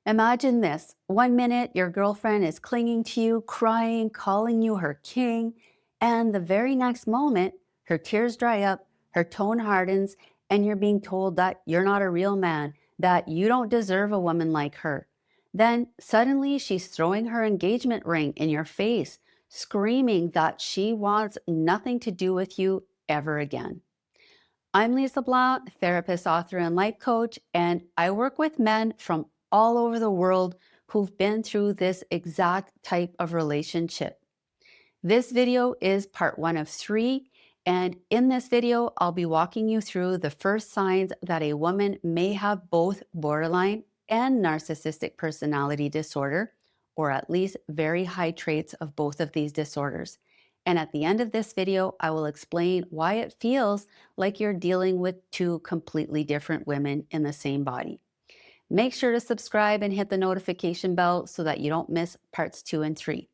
Imagine this. One minute, your girlfriend is clinging to you, crying, calling you her king. And the very next moment, her tears dry up, her tone hardens, and you're being told that you're not a real man, that you don't deserve a woman like her. Then suddenly she's throwing her engagement ring in your face, screaming that she wants nothing to do with you ever again. I'm Lise Leblanc, therapist, author, and life coach, and I work with men from all over the world who've been through this exact type of relationship. This video is part one of three, and in this video, I'll be walking you through the first signs that a woman may have both borderline and narcissistic personality disorder, or at least very high traits of both of these disorders. And at the end of this video, I will explain why it feels like you're dealing with two completely different women in the same body. Make sure to subscribe and hit the notification bell so that you don't miss parts 2 and 3.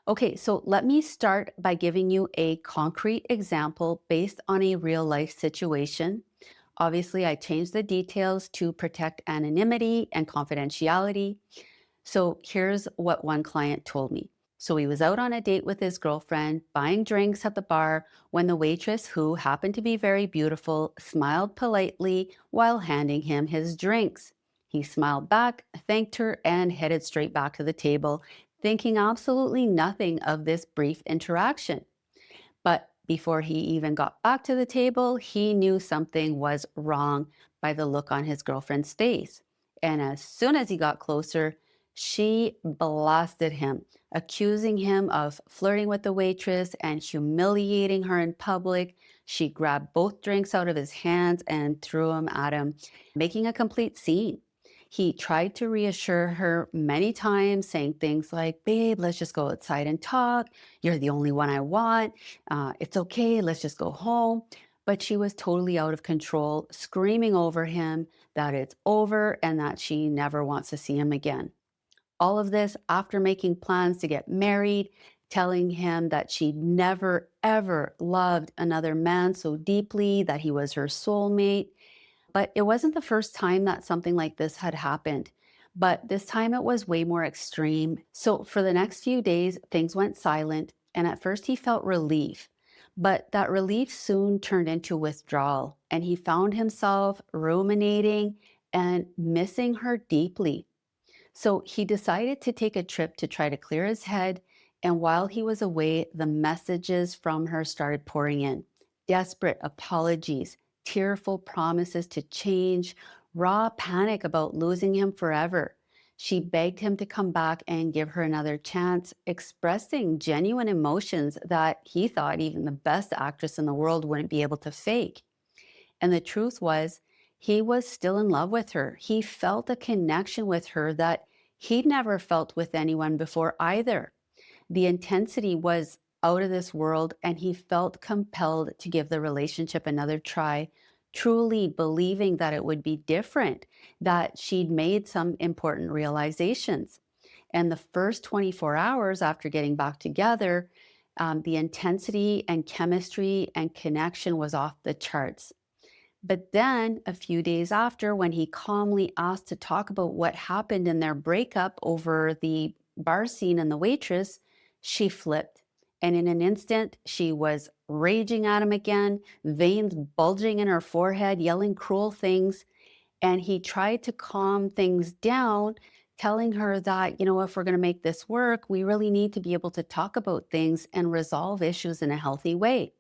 Okay, so let me start by giving you a concrete example based on a real life situation. Obviously, I changed the details to protect anonymity and confidentiality. So here's what one client told me. So he was out on a date with his girlfriend, buying drinks at the bar, when the waitress, who happened to be very beautiful, smiled politely while handing him his drinks. He smiled back, thanked her, and headed straight back to the table, thinking absolutely nothing of this brief interaction. But before he even got back to the table, he knew something was wrong by the look on his girlfriend's face. And as soon as he got closer, she blasted him, accusing him of flirting with the waitress and humiliating her in public. She grabbed both drinks out of his hands and threw them at him, making a complete scene. He tried to reassure her many times, saying things like, "Babe, let's just go outside and talk. You're the only one I want. It's okay, let's just go home." But she was totally out of control, screaming over him that it's over and that she never wants to see him again. All of this after making plans to get married, telling him that she'd never, ever loved another man so deeply, that he was her soulmate. But it wasn't the first time that something like this had happened. But this time it was way more extreme. So for the next few days, things went silent. And at first he felt relief. But that relief soon turned into withdrawal. And he found himself ruminating and missing her deeply. So he decided to take a trip to try to clear his head. And while he was away, the messages from her started pouring in. Desperate apologies, tearful promises to change, raw panic about losing him forever. She begged him to come back and give her another chance, expressing genuine emotions that he thought even the best actress in the world wouldn't be able to fake. And the truth was, he was still in love with her. He felt a connection with her that he'd never felt with anyone before either. The intensity was out of this world, and he felt compelled to give the relationship another try, truly believing that it would be different, that she'd made some important realizations. And the first 24 hours after getting back together, the intensity and chemistry and connection was off the charts. But then, a few days after, when he calmly asked to talk about what happened in their breakup over the bar scene and the waitress, she flipped. And in an instant, she was raging at him again, veins bulging in her forehead, yelling cruel things. And he tried to calm things down, telling her that, if we're going to make this work, we really need to be able to talk about things and resolve issues in a healthy way.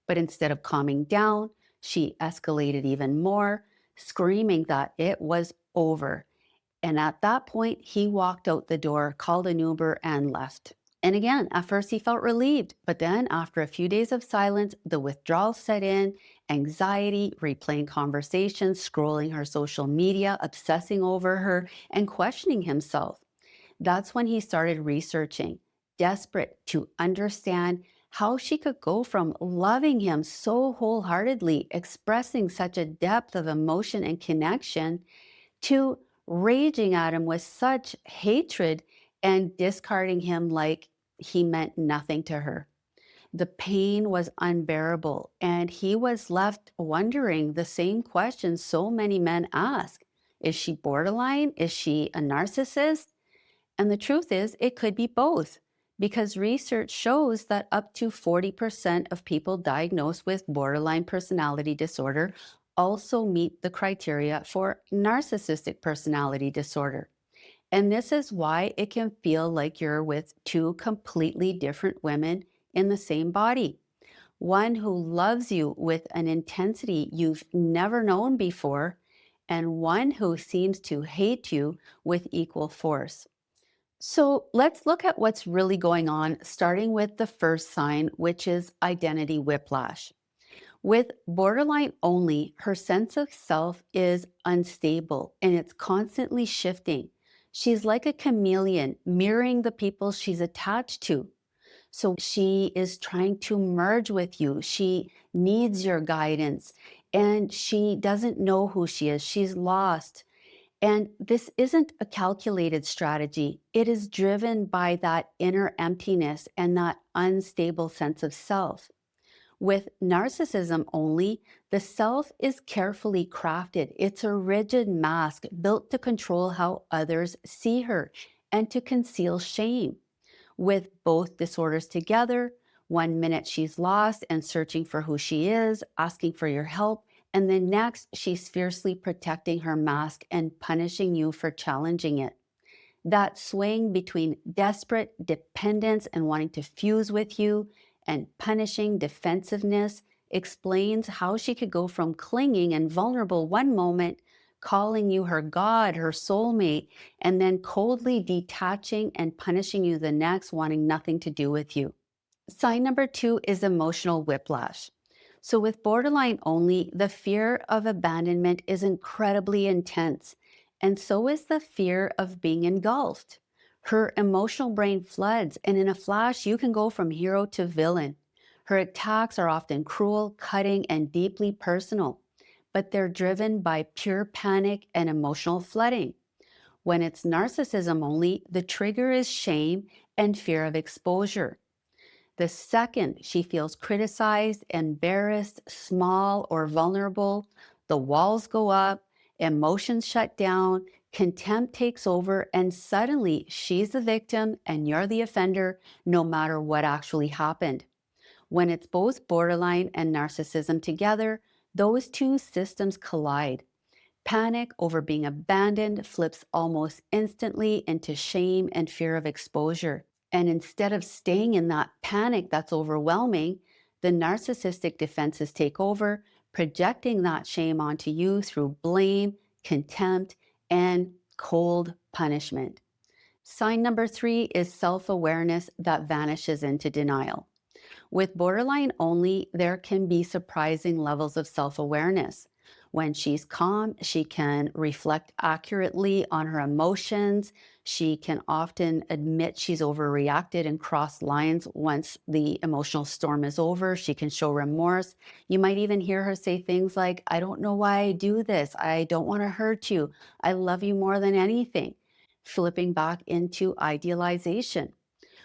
But instead of calming down, she escalated even more, screaming that it was over. And at that point, he walked out the door, called an Uber, and left. And again, at first he felt relieved, but then after a few days of silence, the withdrawal set in, anxiety, replaying conversations, scrolling her social media, obsessing over her, and questioning himself. That's when he started researching, desperate to understand how she could go from loving him so wholeheartedly, expressing such a depth of emotion and connection, to raging at him with such hatred and discarding him like he meant nothing to her. The pain was unbearable, and he was left wondering the same questions so many men ask. Is she borderline? Is she a narcissist? And the truth is, it could be both, because research shows that up to 40% of people diagnosed with borderline personality disorder also meet the criteria for narcissistic personality disorder. And this is why it can feel like you're with two completely different women in the same body. One who loves you with an intensity you've never known before, and one who seems to hate you with equal force. So let's look at what's really going on, starting with the first sign, which is identity whiplash. With borderline only, her sense of self is unstable and it's constantly shifting. She's like a chameleon, mirroring the people she's attached to. So she is trying to merge with you. She needs your guidance and she doesn't know who she is. She's lost. And this isn't a calculated strategy. It is driven by that inner emptiness and that unstable sense of self. With narcissism only, the self is carefully crafted. It's a rigid mask built to control how others see her and to conceal shame. With both disorders together, one minute she's lost and searching for who she is, asking for your help, and then next she's fiercely protecting her mask and punishing you for challenging it. That swing between desperate dependence and wanting to fuse with you and punishing defensiveness explains how she could go from clinging and vulnerable one moment, calling you her God, her soulmate, and then coldly detaching and punishing you the next, wanting nothing to do with you. Sign number two is emotional whiplash. So, with borderline only, the fear of abandonment is incredibly intense, and so is the fear of being engulfed. Her emotional brain floods, and in a flash, you can go from hero to villain. Her attacks are often cruel, cutting, and deeply personal, but they're driven by pure panic and emotional flooding. When it's narcissism only, the trigger is shame and fear of exposure. The second she feels criticized, embarrassed, small, or vulnerable, the walls go up, emotions shut down, contempt takes over, and suddenly she's the victim and you're the offender, no matter what actually happened. When it's both borderline and narcissism together, those two systems collide. Panic over being abandoned flips almost instantly into shame and fear of exposure. And instead of staying in that panic that's overwhelming, the narcissistic defenses take over, projecting that shame onto you through blame, contempt, and cold punishment. Sign number three is self awareness that vanishes into denial. With borderline only, there can be surprising levels of self awareness. When she's calm, she can reflect accurately on her emotions. She can often admit she's overreacted and cross lines once the emotional storm is over. She can show remorse. You might even hear her say things like, I don't know why I do this. I don't want to hurt you. I love you more than anything. Flipping back into idealization.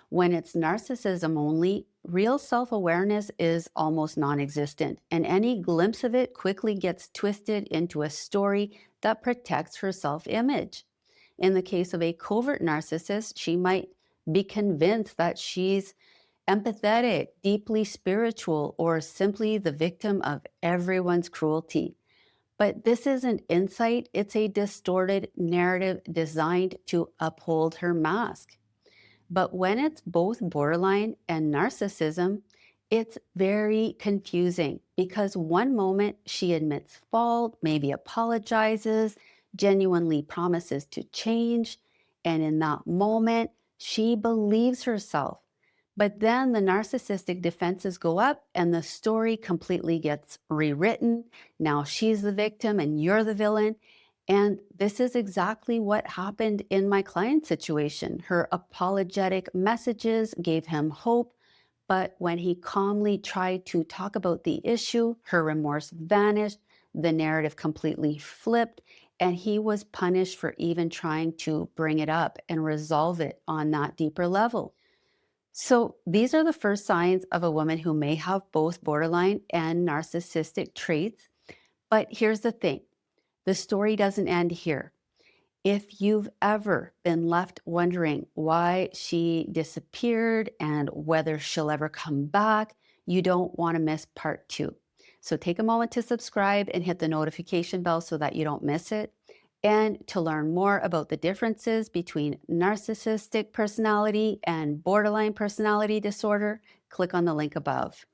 When it's narcissism only, real self awareness is almost non existent, and any glimpse of it quickly gets twisted into a story that protects her self image. In the case of a covert narcissist, she might be convinced that she's empathetic, deeply spiritual, or simply the victim of everyone's cruelty. But this isn't insight, it's a distorted narrative designed to uphold her mask. But when it's both borderline and narcissism, it's very confusing because one moment she admits fault, maybe apologizes, genuinely promises to change, and in that moment, she believes herself. But then the narcissistic defenses go up and the story completely gets rewritten. Now she's the victim and you're the villain. And this is exactly what happened in my client's situation. Her apologetic messages gave him hope, but when he calmly tried to talk about the issue, her remorse vanished, the narrative completely flipped, and he was punished for even trying to bring it up and resolve it on that deeper level. So, these are the first signs of a woman who may have both borderline and narcissistic traits. But here's the thing, the story doesn't end here. If you've ever been left wondering why she disappeared and whether she'll ever come back, you don't want to miss part 2. So take a moment to subscribe and hit the notification bell so that you don't miss it. And to learn more about the differences between narcissistic personality and borderline personality disorder, click on the link above.